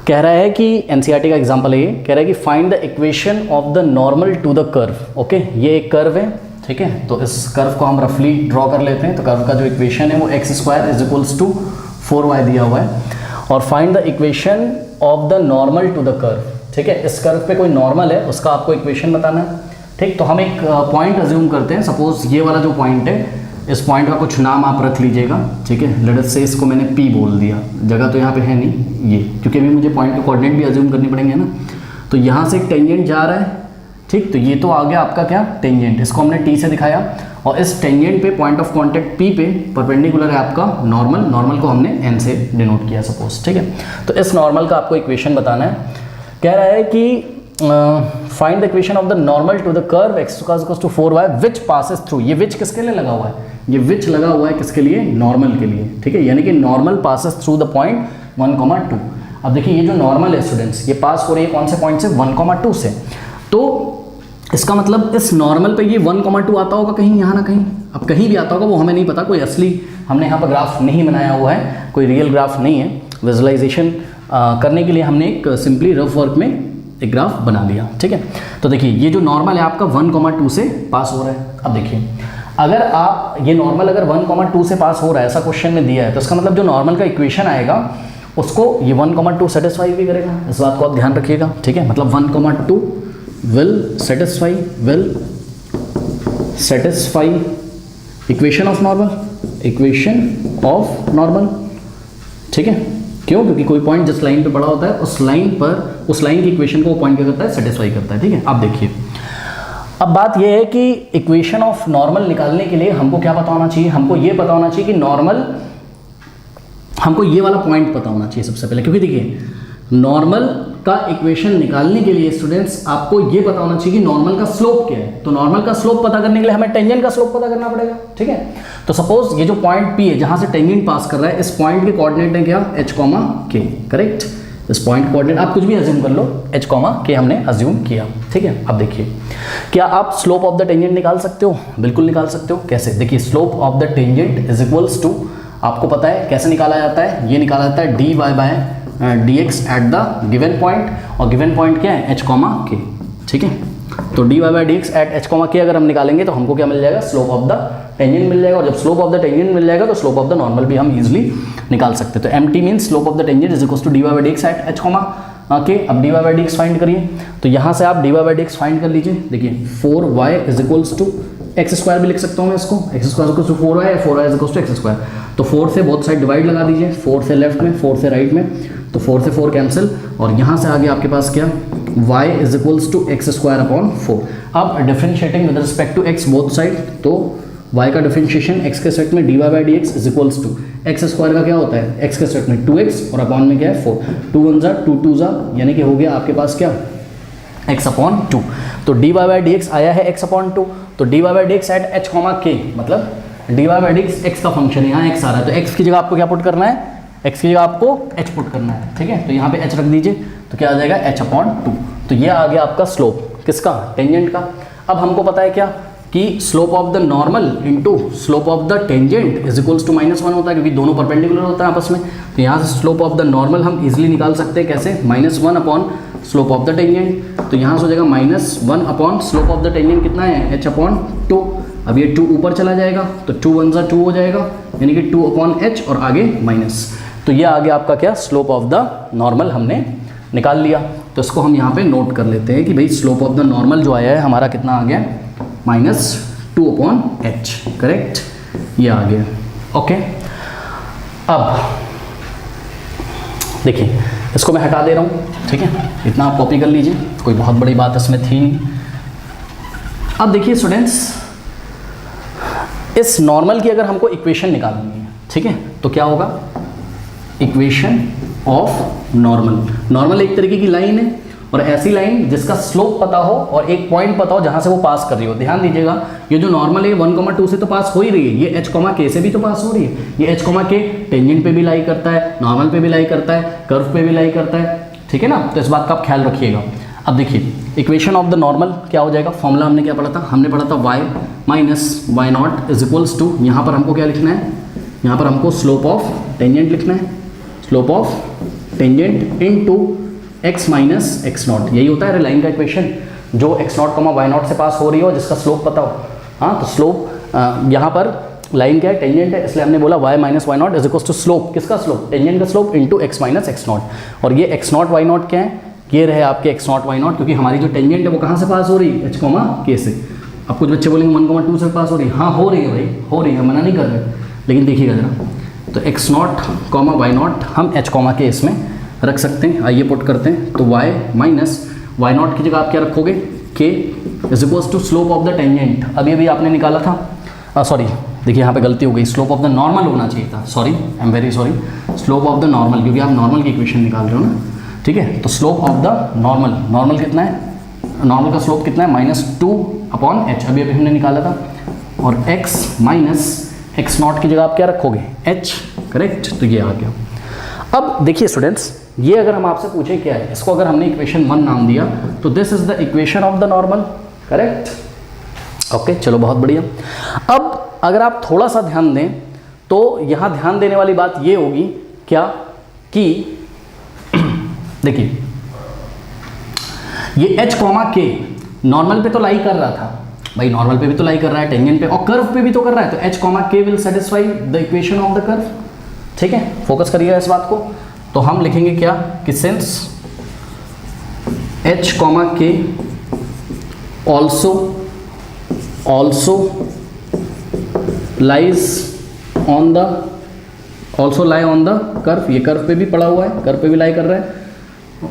कह रहा है कि एनसीईआरटी का एग्जांपल है ये, कह रहा है कि find the equation of the normal to the curve. Okay, ये एक कर्व है, ठीक है, तो इस कर्व को हम रफली ड्रॉ कर लेते हैं। तो कर्व का जो इक्वेशन है वो x square is equals to 4y दिया हुआ है, और find the equation of the normal to the curve. ठीक है, इस कर्व पे कोई नॉर्मल है, उसका आपको इक्वेशन बताना है। ठीक, तो हम एक पॉइंट अज्यूम करते हैं, सपोज ये वाला जो पॉइंट है, इस पॉइंट का कुछ नाम आप रख लीजिएगा। ठीक है, लेट अस से इसको मैंने P बोल दिया, जगह तो यहाँ पे है नहीं ये, क्योंकि अभी मुझे पॉइंट के कोऑर्डिनेट भी अज्यूम करने पड़ेंगे ना। तो यहाँ से एक टेंजेंट जा रहा है, ठीक, तो ये तो आ गया आपका क्या, टेंजेंट, इसको हमने T से दिखाया, और इस टेंजेंट पे पॉइंट ऑफ कॉन्टैक्ट P पे परपेंडिकुलर है आपका नॉर्मल, नॉर्मल को हमने N से डिनोट किया सपोज। ठीक है, तो इस नॉर्मल का आपको इक्वेशन बताना है। कह रहा है कि find the equation of the normal to the curve x to 4y which passes through. ये विच किसके लिए लगा हुआ है, ये विच लगा हुआ है किसके लिए, नॉर्मल के लिए। ठीक है, यानी कि normal passes through the point 1,2। अब देखिए ये जो नॉर्मल है स्टूडेंट्स, ये पास हो रही है कौन से पॉइंट से, 1,2 से। तो इसका मतलब इस नॉर्मल पे ये 1,2 आता होगा कहीं, यहाँ ना कहीं, अब कहीं भी आता होगा वो हमें नहीं पता, कोई असली हमने यहाँ पर ग्राफ नहीं बनाया हुआ है, कोई रियल ग्राफ नहीं है। विजुअलाइजेशन करने के लिए हमने एक सिंपली रफ वर्क में एक ग्राफ बना लिया। ठीक है, तो देखिए ये जो नॉर्मल है आपका 1,2 से पास हो रहा है। अब देखिए अगर आप ये नॉर्मल अगर 1,2 से पास हो रहा है, ऐसा क्वेश्चन में दिया है, तो इसका मतलब जो नॉर्मल का इक्वेशन आएगा उसको ये 1,2 सेटिस्फाई भी करेगा, इस बात को आप ध्यान रखिएगा। ठीक है, मतलब 1,2 will satisfy equation of normal. ठीक है, क्यों, क्योंकि कोई पॉइंट जिस लाइन पे बड़ा होता है उस लाइन की इक्वेशन को वो पॉइंट क्या करता है, सेटिस्फाई करता है। ठीक है, अब देखिए अब बात ये है कि इक्वेशन ऑफ नॉर्मल निकालने के लिए हमको क्या पता होना चाहिए, हमको ये पता होना चाहिए कि नॉर्मल, हमको ये वाला पॉइंट पता होना चाहिए सबसे पहले, क्योंकि देखिए नॉर्मल का इक्वेशन निकालने के लिए स्टूडेंट्स आपको ये पता होना चाहिए कि नॉर्मल का स्लोप क्या है। तो नॉर्मल का स्लोप पता करने के लिए हमें टेंजेंट का स्लोप पता करना पड़ेगा। ठीक है, तो सपोज ये जो पॉइंट P है जहां से टेंजेंट पास कर रहा है, इस पॉइंट के कोऑर्डिनेट है क्या, h, k, करेक्ट। इस पॉइंट कोऑर्डिनेट आप कुछ भी अज्यूम कर लो, h, k हमने अज्यूम किया। ठीक है, अब देखिए क्या आप स्लोप ऑफ द टेंजेंट निकाल सकते हो, बिल्कुल निकाल सकते हो। कैसे, देखिए slope of the tangent is equals to, आपको पता है कैसे निकाला जाता है, ये निकाला जाता है dy by dx at the given point, और गिवन पॉइंट क्या है, h, k। ठीक है, तो dy by dx at h, k अगर हम निकालेंगे तो हमको क्या मिल जाएगा, स्लोप ऑफ द टेंजेंट मिल जाएगा, और जब स्लोप ऑफ द टेंजेंट मिल जाएगा तो स्लोप ऑफ द नॉर्मल भी हम इजीली निकाल सकते हैं। तो mt means slope of the tangent is equals to dy by dx at h, k। अब dy बाय dx फाइंड करिए, तो यहाँ से आप dy बाय dx फाइंड कर लीजिए। देखिए 4y is equals to x square भी लिख सकता हूँ मैं इसको, x square equals to 4y, 4y is equals to x square. तो 4 से बोथ साइड डिवाइड लगा दीजिए, 4 से लेफ्ट में 4 से राइट में, तो 4 से 4 कैंसिल, और यहाँ से आगे आपके पास क्या, y is equals to x square upon 4। अब differentiating with respect to x both side, तो y का डिफरेंशिएशन x के सेट में dy by d x is equals to x square का क्या होता है, x के सेट में 2x और अपॉन में क्या है 4, 2 1 जा 2 2 जा, यानी कि हो गया आपके पास क्या, x अपॉन 2। तो dy बाई डी एक्स आया है x अपॉन 2, तो dy by d x at h, k, मतलब dy by d x x का फंक्शन है, यहाँ x आ रहा है, तो x की जगह आपको क्या पुट करना है, x की जगह आपको h पुट करना है। ठीक है, तो यहाँ पे h रख दीजिए, तो क्या आ जाएगा h अपॉन 2। तो ये आ गया आपका स्लोप किसका, टेंजेंट का। अब हमको पता है क्या कि slope of the normal into slope of the tangent is equals to -1 होता है, क्योंकि दोनों परपेंडिकुलर होता है आपस में। तो यहाँ से स्लोप ऑफ द नॉर्मल हम इजीली निकाल सकते हैं, कैसे, -1 upon slope of the tangent. तो यहाँ से हो जाएगा -1 upon slope of the tangent कितना है, h अपॉन 2। अब ये 2 ऊपर चला जाएगा, तो 2 1 जा 2 हो जाएगा, यानी कि 2 अपॉन h और आगे माइनस। तो ये आगे आपका क्या, स्लोप ऑफ द नॉर्मल हमने निकाल लिया। तो इसको हम यहाँ पे नोट कर लेते हैं कि भाई स्लोप ऑफ द नॉर्मल जो आया है हमारा कितना आ गया, -2 अपॉन h, करेक्ट, ये आ गया। ओके, अब देखिए इसको मैं हटा दे रहा हूँ। ठीक है, इतना आप कॉपी कर लीजिए, कोई बहुत बड़ी बात इसमें थी नहीं। अब देखिए स्टूडेंट्स, इस नॉर्मल की अगर हमको इक्वेशन निकालनी है, ठीक है, तो क्या होगा, इक्वेशन ऑफ नॉर्मल एक तरीके की लाइन है, और ऐसी लाइन जिसका स्लोप पता हो और एक पॉइंट पता हो जहां से वो पास कर रही हो। ध्यान दीजिएगा, ये जो नॉर्मल है 1,2 से तो पास हो ही रही है, ये h, k से भी तो पास हो रही है। ये h, k टेंजेंट पे भी लाई करता है, नॉर्मल पे भी लाई करता है, कर्व पे भी लाई करता है। ठीक है ना, तो इस बात का आप ख्याल रखिएगा। अब देखिए इक्वेशन ऑफ द नॉर्मल क्या हो जाएगा, फॉर्मूला हमने क्या पढ़ा था, हमने पढ़ा था y minus y0 is equals to, यहाँ पर हमको क्या लिखना है, यहाँ पर हमको स्लोप ऑफ टेंजेंट लिखना है, slope of tangent into x minus x naught, यही होता है लाइन का इक्वेशन, जो x naught comma y naught से पास हो रही हो जिसका स्लोप पता हो। हाँ, तो स्लोप यहाँ पर लाइन क्या है, टेंजेंट है, इसलिए हमने बोला y minus y naught is equal to slope, किसका स्लोप, टेंजेंट का slope into x minus x naught. और ये x नॉट वाई नॉट क्या है, ये रहे आपके x नॉट वाई नॉट, क्योंकि हमारी जो टेंजेंट है वो कहाँ से पास हो रही है, h कॉमा k से। अब कुछ बच्चे बोलेंगे 1,2 से पास हो रही है, हाँ हो रही है भाई, हो रही है, मना नहीं कर रहे, लेकिन देखिएगा जरा, तो x naught comma y naught हम h कॉमा के इसमें रख सकते हैं। आइए पुट करते हैं, तो y माइनस वाई नॉट की जगह आप क्या रखोगे, k is equals to slope of the tangent. अभी अभी आपने निकाला था, सॉरी देखिए यहाँ पे गलती हो गई, स्लोप ऑफ द नॉर्मल होना चाहिए था, sorry I am very sorry, slope of the normal, क्योंकि आप नॉर्मल की इक्वेशन निकाल रहे हो ना, ठीक है। तो slope of the normal, normal कितना है, नॉर्मल का स्लोप कितना है, -2/h, अभी अभी हमने निकाला था। और x माइनस एक्स नॉट की जगह आप क्या रखोगे, h, करेक्ट, तो ये आ गया। अब देखिए स्टूडेंट्स, ये अगर हम आपसे पूछें क्या है, इसको अगर हमने इक्वेशन 1 नाम दिया, तो this is the equation of the normal, correct, okay, चलो बहुत बढ़िया। अब अगर आप थोड़ा सा ध्यान दें तो यहाँ ध्यान देने वाली बात ये होगी क्या कि देखिए ये h कॉमा k नॉर्मल पे तो लाई कर रहा था भाई, नॉर्मल पे भी तो लाई कर रहा है, टेंजेंट पे और कर्व पे भी तो कर रहा है, तो h comma k will satisfy the equation of the curve, ठीक है, फोकस करिएगा इस बात को। तो हम लिखेंगे क्या कि since h comma k also lies on the also lie on the curve, ये कर्व पे भी पड़ा हुआ है, कर्व पे भी लाई कर रहा है,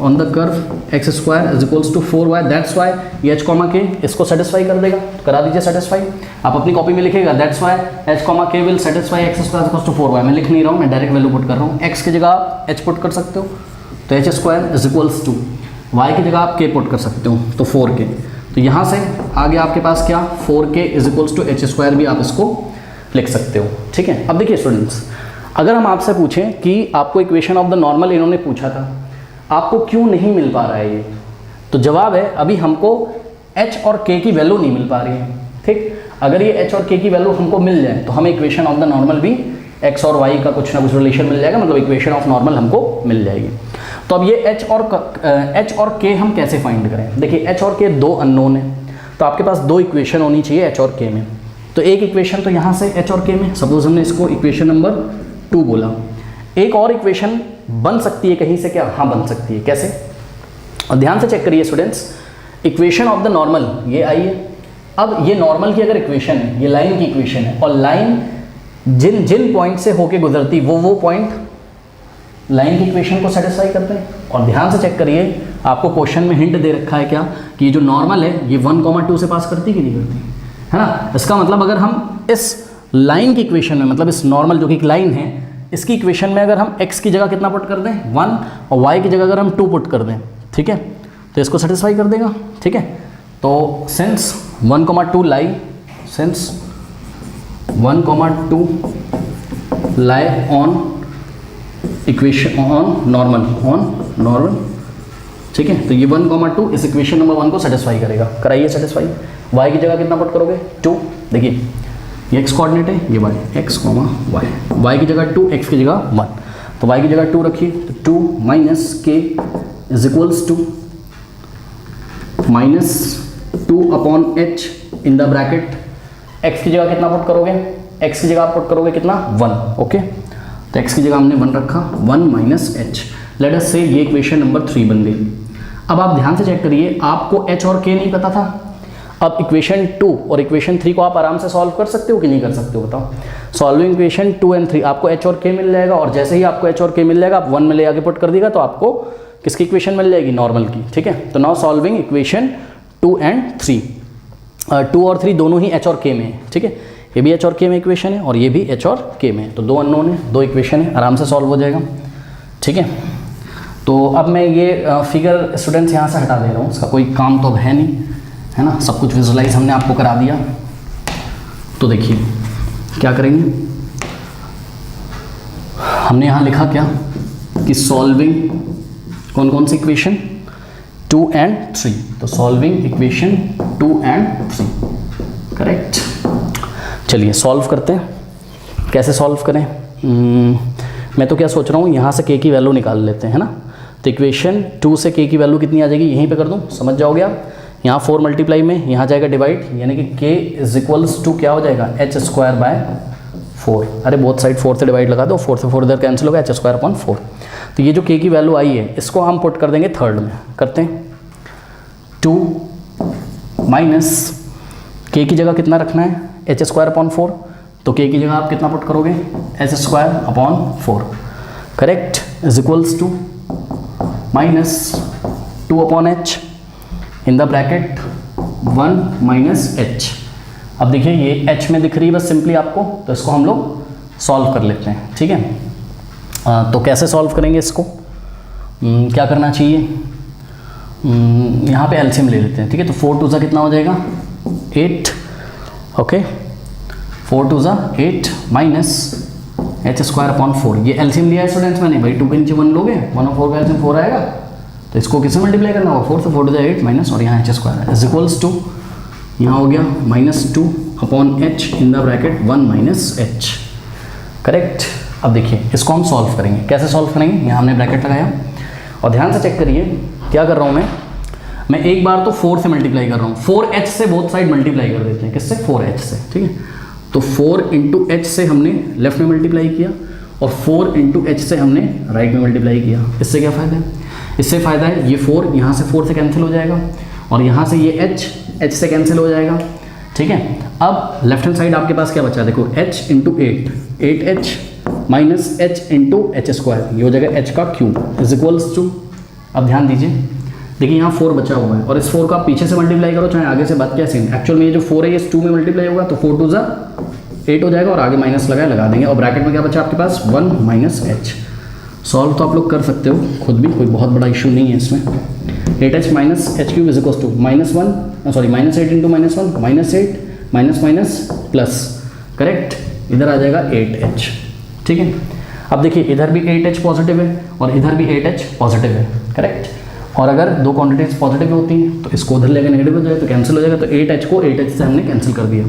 on the curve x square is equals to 4y, that's why ये h कॉमा k इसको सेटिस्फाई कर देगा, तो करा दीजिए सेटिस्फाई। आप अपनी कॉपी में लिखेगा that's why h comma k will satisfy x square is equals to 4y, मैं लिख नहीं रहा हूँ, मैं डायरेक्ट वैल्यू पुट कर रहा हूँ, x की जगह आप h पुट कर सकते हो, तो h square is equals to y की जगह आप k पुट कर सकते हो, तो 4k, तो यहाँ से आगे आपके पास क्या 4k is equals to h square भी आप इसको लिख सकते हो, ठीक है। अब देखिए स्टूडेंट्स, अगर हम आपसे पूछें कि आपको इक्वेशन ऑफ द नॉर्मल इन्होंने पूछा था, आपको क्यों नहीं मिल पा रहा है ये, तो जवाब है अभी हमको h और k की वैल्यू नहीं मिल पा रही है, ठीक। अगर ये h और k की वैल्यू हमको मिल जाए तो हमें इक्वेशन ऑफ द नॉर्मल भी x और y का कुछ ना कुछ रिलेशन मिल जाएगा, मतलब इक्वेशन ऑफ नॉर्मल हमको मिल जाएगी। तो अब ये h और k हम कैसे फाइंड करें, देखिए h और k दो अननोन है, तो आपके पास दो इक्वेशन होनी चाहिए h और k में। तो एक इक्वेशन तो यहाँ से h और k में, सपोज हमने इसको इक्वेशन नंबर 2 बोला, एक और इक्वेशन बन सकती है कहीं से क्या, हाँ बन सकती है, कैसे, और ध्यान से चेक करिए students, equation of the normal ये आई है। अब ये नॉर्मल की अगर इक्वेशन है, ये लाइन की इक्वेशन है, और लाइन जिन जिन पॉइंट से होके गुजरती वो पॉइंट लाइन की इक्वेशन को सेटिस्फाई करते हैं। और ध्यान से चेक करिए, आपको क्वेश्चन में हिंट दे रखा है क्या कि ये जो नॉर्मल है ये 1,2 से पास करती कि नहीं करती, है ना। इसका मतलब अगर हम इस लाइन की इक्वेशन में, मतलब इस नॉर्मल जो कि एक लाइन है, इसकी इक्वेशन में अगर हम x की जगह कितना पुट कर दें 1, और y की जगह अगर हम 2 पुट कर दें, ठीक है, तो इसको सेटिस्फाई कर देगा, ठीक है। तो since 1,2 lie, since 1,2 lie on equation on normal, ठीक है, तो ये 1,2 इस इक्वेशन नंबर 1 को सेटिस्फाई करेगा, कराइए सेटिस्फाई। y की जगह कितना पुट करोगे 2, देखिए ये x कोऑर्डिनेट है, ये y, x, y की जगह 2, x की जगह 1, तो y की जगह 2 रखिए, तो 2 minus k is equals to -2/h in the bracket, x की जगह कितना पुट करोगे, x की जगह आप पुट करोगे कितना 1, ओके, तो x की जगह हमने 1 रखा, 1 माइनस h, लेट अस से ये इक्वेशन नंबर 3 बन गई। अब आप ध्यान से चेक करिए, आपको h और k नहीं पता था, अब इक्वेशन 2 और इक्वेशन 3 को आप आराम से सॉल्व कर सकते हो कि नहीं कर सकते हो, बताओ। सॉल्विंग इक्वेशन 2 और 3 आपको h और k मिल जाएगा, और जैसे ही आपको h और k मिल जाएगा आप 1 में ले आके पुट कर देगा, तो आपको किसकी इक्वेशन मिल जाएगी, नॉर्मल की, ठीक है। तो नाउ सॉल्विंग इक्वेशन 2 और 3, 2 और 3 दोनों ही h और k में है, ठीक है, ये भी h और k में इक्वेशन है और ये भी h और k में है, तो दो अननोन है, दो इक्वेशन है, आराम से सॉल्व हो जाएगा, ठीक है। तो अब मैं ये फिगर स्टूडेंट्स यहाँ से हटा दे रहा हूँ, इसका कोई काम तो अब है नहीं, है ना, सब कुछ विजुलाइज हमने आपको करा दिया। तो देखिए क्या करेंगे, हमने यहाँ लिखा क्या कि सॉल्विंग कौन कौन सी इक्वेशन 2 और 3, तो सॉल्विंग इक्वेशन 2 और 3, करेक्ट। चलिए सॉल्व करते हैं, कैसे सॉल्व करें, मैं तो क्या सोच रहा हूँ यहाँ से k की वैल्यू निकाल लेते हैं, है ना, तो इक्वेशन 2 से k की वैल्यू कितनी आ जाएगी, यहीं पे कर दूँ, समझ जाओगे आप। यहाँ 4 मल्टीप्लाई में यहाँ जाएगा डिवाइड, यानी कि k इज इक्वल्स टू क्या हो जाएगा, h²/4। अरे बोथ साइड 4 से डिवाइड लगा दो, 4 से 4 इधर कैंसिल होगा, h²/4। तो ये जो k की वैल्यू आई है इसको हम पुट कर देंगे थर्ड में, करते हैं 2 माइनस k की जगह कितना रखना है, h²/4। तो k की जगह आप कितना पुट करोगे, h²/4, correct, is equals to minus 2/h in the bracket 1 minus h। अब देखिए ये h में दिख रही है बस सिंपली आपको, तो इसको हम लोग सॉल्व कर लेते हैं, ठीक है। तो कैसे सॉल्व करेंगे इसको, क्या करना चाहिए, यहाँ पे एलसीएम ले लेते हैं, ठीक है। तो 4 2 कितना हो जाएगा, 8, ओके, 4 2 8 माइनस h²/4। ये एलसीएम लिया है स्टूडेंट्स मैंने, भाई 2 के नीचे 1 लोगे, 1 और 4 का एलसीएम 4 आएगा, तो इसको किससे मल्टीप्लाई करना होगा, 4 से, 4 2 8 माइनस, और यहाँ h² इज इक्वल्स टू, यहाँ हो गया -2/h in the bracket 1 minus h, correct. अब देखिए इसको हम सॉल्व करेंगे, कैसे सॉल्व करेंगे, यहाँ हमने ब्रैकेट लगाया और ध्यान से चेक करिए क्या कर रहा हूँ मैं एक बार तो 4 से मल्टीप्लाई कर रहा हूँ, 4h से बोथ साइड मल्टीप्लाई कर देते हैं, किससे, 4h से, ठीक है। तो 4 इंटू h से हमने लेफ्ट में मल्टीप्लाई किया और 4 इंटू h से हमने राइट में मल्टीप्लाई किया। इससे क्या फ़ायदा है, इससे फ़ायदा है ये 4 यहाँ से 4 से कैंसिल हो जाएगा और यहाँ से ये h से कैंसिल हो जाएगा, ठीक है। अब लेफ्ट हैंड साइड आपके पास क्या बचा, देखो h into 8h minus h into h², ये हो जाएगा h का क्यूब इज इक्वल्स टू, अब ध्यान दीजिए, देखिए यहाँ 4 बचा हुआ है और इस 4 का आप पीछे से मल्टीप्लाई करो चाहे आगे से, बात क्या सेम। एक्चुअल में ये जो 4 है ये इस 2 में मल्टीप्लाई होगा, तो 4 2 8 हो जाएगा और आगे माइनस लगा देंगे और ब्रैकेट में क्या बचा आपके पास, 1 माइनस h। सॉल्व तो आप लोग कर सकते हो खुद भी, कोई बहुत बड़ा इशू नहीं है इसमें। 8h minus h³ is equals to -1, sorry -8 into -1 -8 minus minus plus, correct, इधर आ जाएगा 8h, ठीक है। अब देखिए इधर भी 8h पॉजिटिव है और इधर भी 8h पॉजिटिव है, करेक्ट। और अगर दो क्वांटिटीज पॉजिटिव होती हैं तो इसको उधर लेकर नेगेटिव हो जाए तो कैंसिल हो जाएगा, तो 8h को 8h से हमने कैंसिल कर दिया।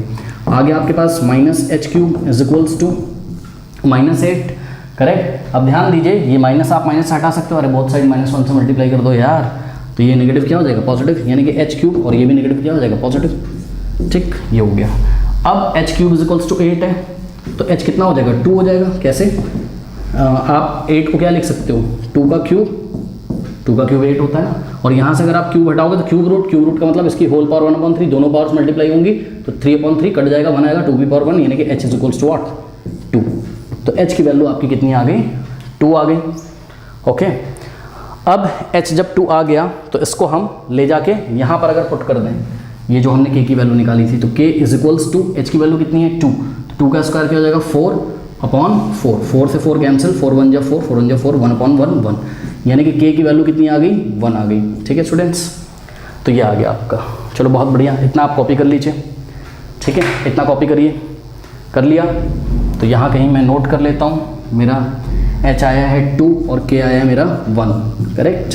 आगे आपके पास -h³ is equals to -8, correct. अब ध्यान दीजिए ये माइनस आप माइनस हटा सकते हो, अरे बोथ साइड -1 से मल्टीप्लाई कर दो यार, तो ये नेगेटिव क्या हो जाएगा, पॉजिटिव, यानी कि h³ और ये भी नेगेटिव क्या हो जाएगा, पॉजिटिव, ठीक, ये हो गया। अब h³ इज इक्वल्स टू 8 है, तो h कितना हो जाएगा, 2 हो जाएगा। कैसे, आप 8 को क्या लिख सकते हो, 2 का क्यूब 8 होता है ना, और यहाँ से अगर आप क्यूब हटाओगे तो क्यूब रूट का मतलब इसकी होल पावर 1/3, दोनों पावर्स मल्टीप्लाई होंगी तो 3/3 कट जाएगा, 1 आएगा, 2p/1, यानी कि h is equals to what, 2। तो h की वैल्यू आपकी कितनी आ गई, 2 आ गई, ओके। अब h जब 2 आ गया तो इसको हम ले जाके यहाँ पर अगर पुट कर दें, ये जो हमने k की वैल्यू निकाली थी, तो k is equals to, h की वैल्यू कितनी है, 2, तो 2 का स्क्वायर क्या हो जाएगा, 4/4, 4 से 4 कैंसिल, 4 1 जा 4, 4 1 जा 4, 1/1 1, यानी कि k की वैल्यू कितनी आ गई, 1 आ गई, ठीक है स्टूडेंट्स। तो ये आ गया आपका, चलो बहुत बढ़िया, इतना आप कॉपी कर लीजिए, ठीक है, इतना कॉपी करिए, कर लिया तो यहाँ कहीं मैं नोट कर लेता हूँ, मेरा h आया है 2 और k आया है मेरा 1, करेक्ट।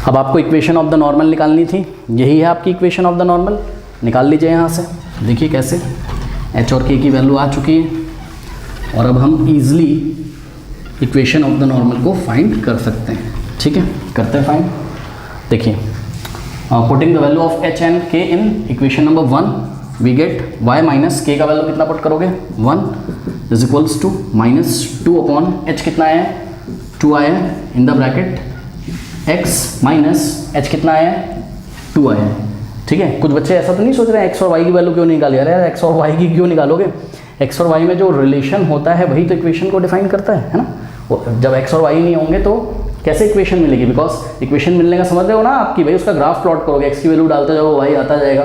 अब आपको इक्वेशन ऑफ द नॉर्मल निकालनी थी, यही है आपकी इक्वेशन ऑफ द नॉर्मल, निकाल लीजिए यहाँ से। देखिए कैसे, h और k की वैल्यू आ चुकी है और अब हम easily equation of the normal को फाइंड कर सकते हैं, ठीक है, करते हैं फाइंड। देखिए putting the value of h and k in equation number 1 we get y minus k का वैल्यू कितना पुट करोगे, 1 इज इक्वल्स टू -2/h कितना आया है, 2 आया है, इन the bracket x minus h कितना आया है, 2 आया है, ठीक है। कुछ बच्चे ऐसा तो नहीं सोच रहे हैं x और y की वैल्यू क्यों निकाली, अरे यार x और y की क्यों निकालोगे, x और y में जो रिलेशन होता है वही तो इक्वेशन को डिफाइन करता है ना। जब x और y नहीं होंगे तो कैसे इक्वेशन मिलेगी, बिकॉज इक्वेशन मिलने का समझ रहे हो ना आपकी, भाई उसका ग्राफ प्लॉट करोगे, x की वैल्यू डालते जाओ y आता जाएगा,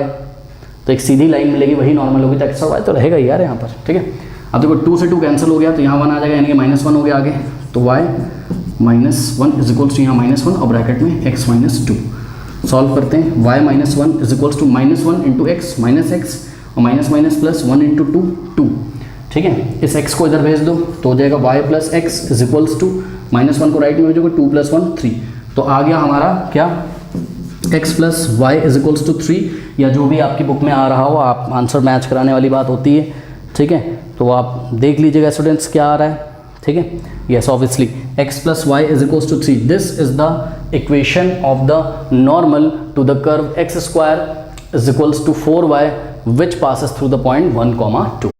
तो एक सीधी लाइन मिलेगी, वही नॉर्मल होगी, तो x और y तो रहेगा यार यहाँ पर, ठीक है। अब देखो 2 से 2 कैंसिल हो गया तो यहाँ 1 आ जाएगा, यानी कि -1 हो गया आगे, तो y -1 इज इक्वल्स टू यहाँ -1 और ब्रैकेट में x -2। सॉल्व करते हैं, y -1 is equals to -1 into x minus x और माइनस माइनस प्लस 1 इंटू 2, ठीक है। इस x को इधर भेज दो तो हो जाएगा y plus x is equals to -1 को राइट में भेजोगे, 2 + 1 3, तो आ गया हमारा क्या, x plus y is equals to 3, या जो भी आपकी बुक में आ रहा हो, आप आंसर मैच कराने वाली बात होती है, ठीक है। तो आप देख लीजिएगा स्टूडेंट्स क्या आ रहा है, ठीक है। Yes obviously x plus y is equals to 3. This is the equation of the normal to the curve x square is equals to 4y which passes through the point 1, 2.